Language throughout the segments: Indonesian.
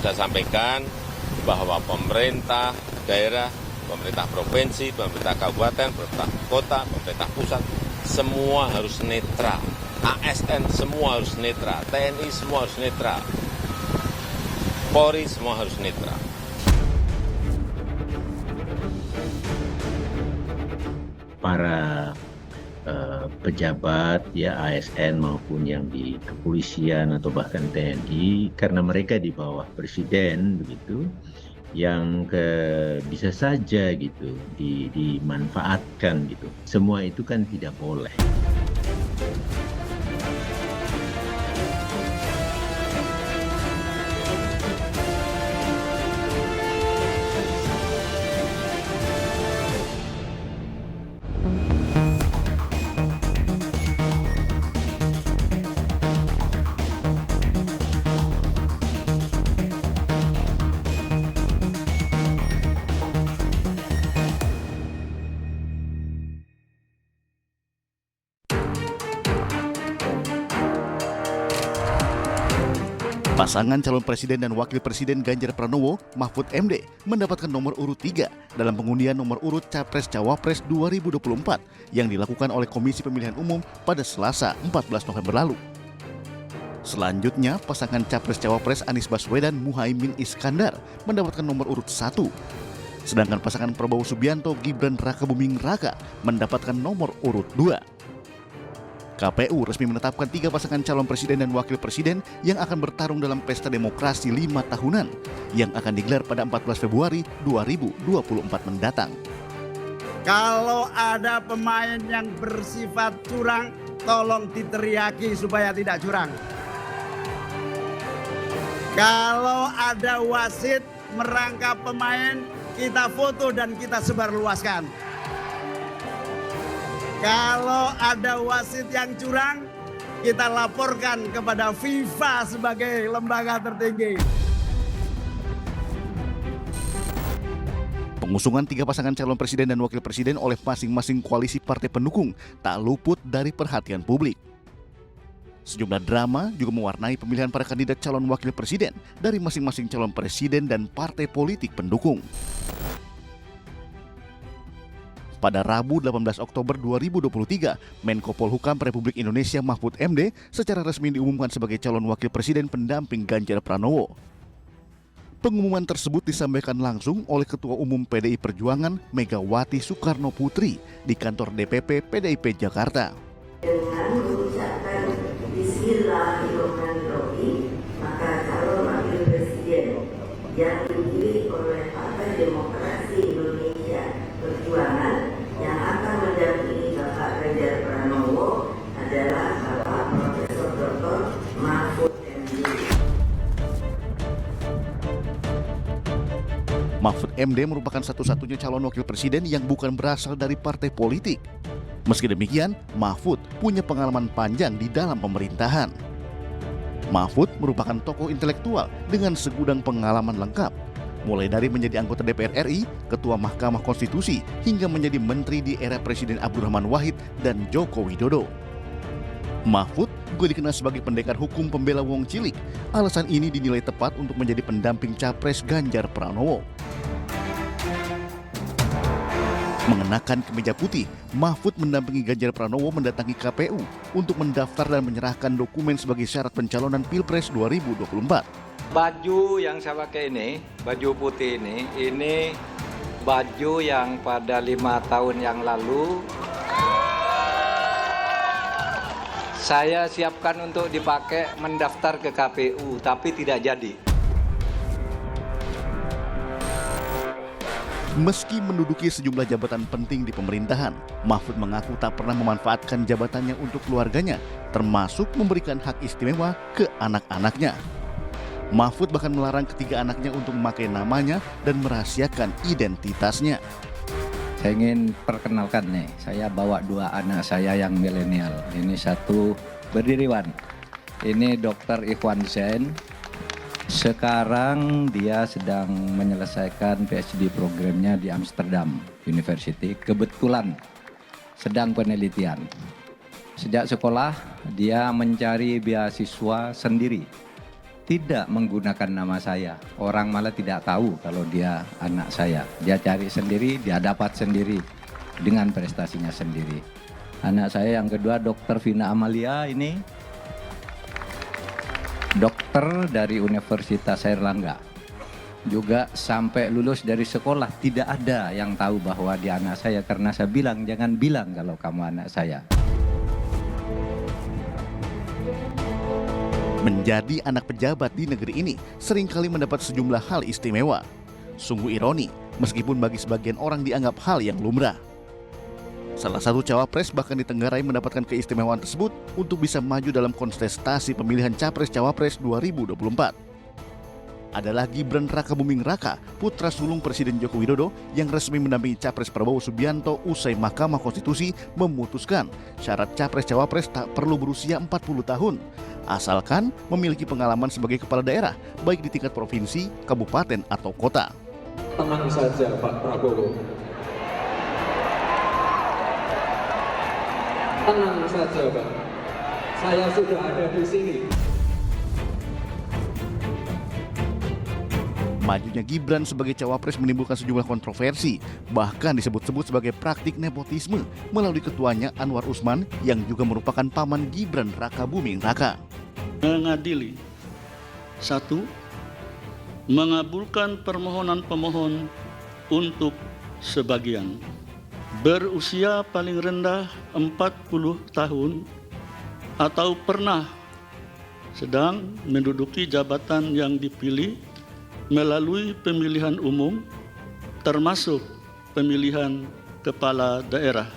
saya sampaikan bahwa pemerintah daerah, pemerintah provinsi, pemerintah kabupaten, pemerintah kota, pemerintah pusat, semua harus netral. ASN semua harus netral, TNI semua harus netral, Polri semua harus netral. Para pejabat ya ASN maupun yang di kepolisian atau bahkan TNI, karena mereka di bawah presiden begitu, yang bisa saja gitu dimanfaatkan gitu. Semua itu kan tidak boleh. Pasangan calon presiden dan wakil presiden Ganjar Pranowo, Mahfud MD, mendapatkan nomor urut 3 dalam pengundian nomor urut Capres-Cawapres 2024 yang dilakukan oleh Komisi Pemilihan Umum pada Selasa 14 November lalu. Selanjutnya, pasangan Capres-Cawapres Anies Baswedan Muhaimin Iskandar mendapatkan nomor urut 1. Sedangkan pasangan Prabowo Subianto Gibran Rakabuming Raka mendapatkan nomor urut 2. KPU resmi menetapkan 3 pasangan calon presiden dan wakil presiden yang akan bertarung dalam pesta demokrasi 5 tahunan yang akan digelar pada 14 Februari 2024 mendatang. Kalau ada pemain yang bersifat curang, tolong diteriaki supaya tidak curang. Kalau ada wasit merangkap pemain, kita foto dan kita sebarluaskan. Kalau ada wasit yang curang, kita laporkan kepada FIFA sebagai lembaga tertinggi. Pengusungan 3 pasangan calon presiden dan wakil presiden oleh masing-masing koalisi partai pendukung tak luput dari perhatian publik. Sejumlah drama juga mewarnai pemilihan para kandidat calon wakil presiden dari masing-masing calon presiden dan partai politik pendukung. Pada Rabu 18 Oktober 2023, Menko Polhukam Republik Indonesia Mahfud MD secara resmi diumumkan sebagai calon wakil presiden pendamping Ganjar Pranowo. Pengumuman tersebut disampaikan langsung oleh Ketua Umum PDI Perjuangan Megawati Soekarno Putri di kantor DPP PDIP Jakarta. Dengan mengucapkan Bismillahirrahmanirrahim, maka calon wakil presiden yang dipilih oleh Partai Demokrasi Indonesia Perjuangan yang akan mendampingi Bapak Ganjar Pranowo adalah Bapak Profesor Dr. Mahfud MD. Mahfud MD merupakan satu-satunya calon wakil presiden yang bukan berasal dari partai politik. Meski demikian, Mahfud punya pengalaman panjang di dalam pemerintahan. Mahfud merupakan tokoh intelektual dengan segudang pengalaman lengkap, mulai dari menjadi anggota DPR RI, Ketua Mahkamah Konstitusi, hingga menjadi menteri di era Presiden Abdurrahman Wahid dan Joko Widodo. Mahfud juga dikenal sebagai pendekar hukum pembela wong cilik. Alasan ini dinilai tepat untuk menjadi pendamping Capres Ganjar Pranowo. Mengenakan kemeja putih, Mahfud mendampingi Ganjar Pranowo mendatangi KPU untuk mendaftar dan menyerahkan dokumen sebagai syarat pencalonan Pilpres 2024. Baju yang saya pakai ini, baju putih ini baju yang pada 5 tahun yang lalu saya siapkan untuk dipakai mendaftar ke KPU, tapi tidak jadi. Meski menduduki sejumlah jabatan penting di pemerintahan, Mahfud mengaku tak pernah memanfaatkan jabatannya untuk keluarganya, termasuk memberikan hak istimewa ke anak-anaknya. Mahfud bahkan melarang ketiga anaknya untuk memakai namanya dan merahasiakan identitasnya. Saya ingin perkenalkan nih, saya bawa 2 anak saya yang milenial. Ini satu berdiriwan, ini Dr. Ikhwan Zain. Sekarang dia sedang menyelesaikan PhD programnya di Amsterdam University. Kebetulan sedang penelitian. Sejak sekolah dia mencari beasiswa sendiri tidak menggunakan nama saya. Orang malah tidak tahu kalau dia anak saya. Dia cari sendiri, dia dapat sendiri dengan prestasinya sendiri. Anak saya yang kedua Dr. Vina Amalia ini dokter dari Universitas Airlangga. Juga sampai lulus dari sekolah tidak ada yang tahu bahwa dia anak saya karena saya bilang jangan bilang kalau kamu anak saya. Menjadi anak pejabat di negeri ini seringkali mendapat sejumlah hal istimewa. Sungguh ironi, meskipun bagi sebagian orang dianggap hal yang lumrah. Salah satu cawapres bahkan ditenggarai mendapatkan keistimewaan tersebut untuk bisa maju dalam kontestasi pemilihan Capres-Cawapres 2024. Adalah Gibran Rakabuming Raka, putra sulung Presiden Joko Widodo yang resmi mendampingi Capres Prabowo Subianto usai Mahkamah Konstitusi memutuskan syarat Capres-Cawapres tak perlu berusia 40 tahun, asalkan memiliki pengalaman sebagai kepala daerah, baik di tingkat provinsi, kabupaten, atau kota. Tenang saja Pak Prabowo. Tenang saja Pak. Saya sudah ada di sini. Majunya Gibran sebagai cawapres menimbulkan sejumlah kontroversi, bahkan disebut-sebut sebagai praktik nepotisme melalui ketuanya Anwar Usman yang juga merupakan paman Gibran Rakabuming Raka. Mengadili. 1. Mengabulkan permohonan pemohon untuk sebagian berusia paling rendah 40 tahun atau pernah sedang menduduki jabatan yang dipilih melalui pemilihan umum termasuk pemilihan kepala daerah.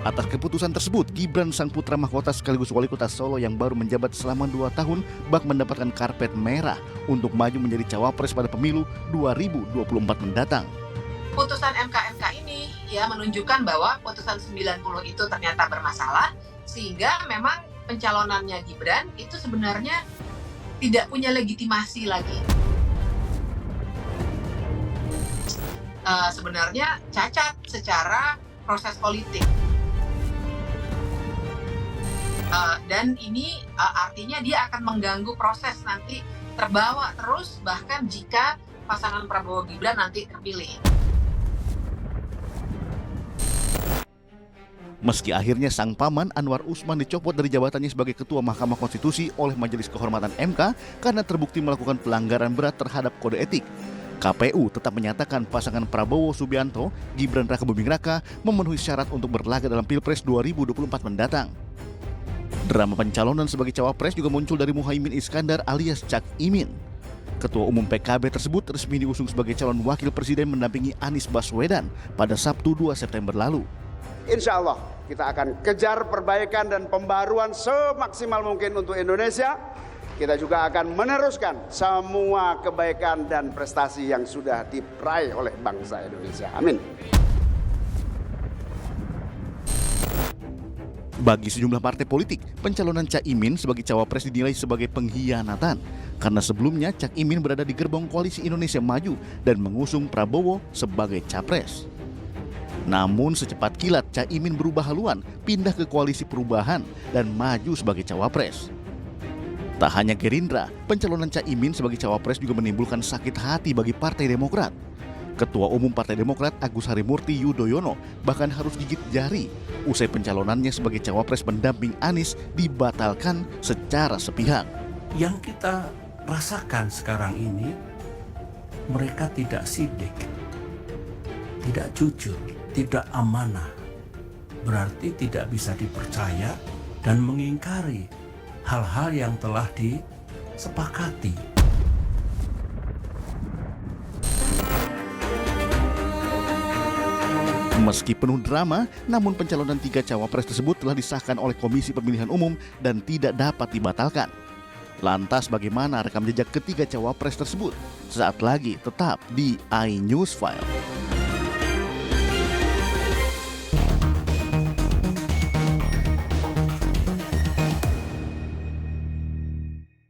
Atas keputusan tersebut, Gibran sang putra mahkota sekaligus wali kota Solo yang baru menjabat selama 2 tahun bak mendapatkan karpet merah untuk maju menjadi cawapres pada pemilu 2024 mendatang. Putusan MK ini ya menunjukkan bahwa putusan 90 itu ternyata bermasalah, sehingga memang pencalonannya Gibran itu sebenarnya tidak punya legitimasi lagi. Sebenarnya cacat secara proses politik. Dan ini artinya dia akan mengganggu proses nanti, terbawa terus bahkan jika pasangan Prabowo Gibran nanti terpilih. Meski akhirnya sang paman Anwar Usman dicopot dari jabatannya sebagai Ketua Mahkamah Konstitusi oleh Majelis Kehormatan MK karena terbukti melakukan pelanggaran berat terhadap kode etik, KPU tetap menyatakan pasangan Prabowo Subianto, Gibran Rakabuming Raka memenuhi syarat untuk berlaga dalam Pilpres 2024 mendatang. Drama pencalonan sebagai cawapres juga muncul dari Muhaimin Iskandar alias Cak Imin. Ketua Umum PKB tersebut resmi diusung sebagai calon wakil presiden mendampingi Anies Baswedan pada Sabtu 2 September lalu. Insya Allah kita akan kejar perbaikan dan pembaruan semaksimal mungkin untuk Indonesia. Kita juga akan meneruskan semua kebaikan dan prestasi yang sudah diraih oleh bangsa Indonesia. Amin. Bagi sejumlah partai politik, pencalonan Cak Imin sebagai cawapres dinilai sebagai pengkhianatan karena sebelumnya Cak Imin berada di gerbong Koalisi Indonesia Maju dan mengusung Prabowo sebagai capres. Namun secepat kilat Cak Imin berubah haluan, pindah ke Koalisi Perubahan dan maju sebagai cawapres. Tak hanya Gerindra, pencalonan Cak Imin sebagai cawapres juga menimbulkan sakit hati bagi Partai Demokrat. Ketua Umum Partai Demokrat Agus Harimurti Yudhoyono bahkan harus gigit jari usai pencalonannya sebagai cawapres pendamping Anies dibatalkan secara sepihak. Yang kita rasakan sekarang ini, mereka tidak sidik, tidak jujur, tidak amanah, berarti tidak bisa dipercaya dan mengingkari hal-hal yang telah disepakati. Meski penuh drama, namun pencalonan 3 cawapres tersebut telah disahkan oleh Komisi Pemilihan Umum dan tidak dapat dibatalkan. Lantas bagaimana rekam jejak ketiga cawapres tersebut? Saat lagi tetap di iNews File.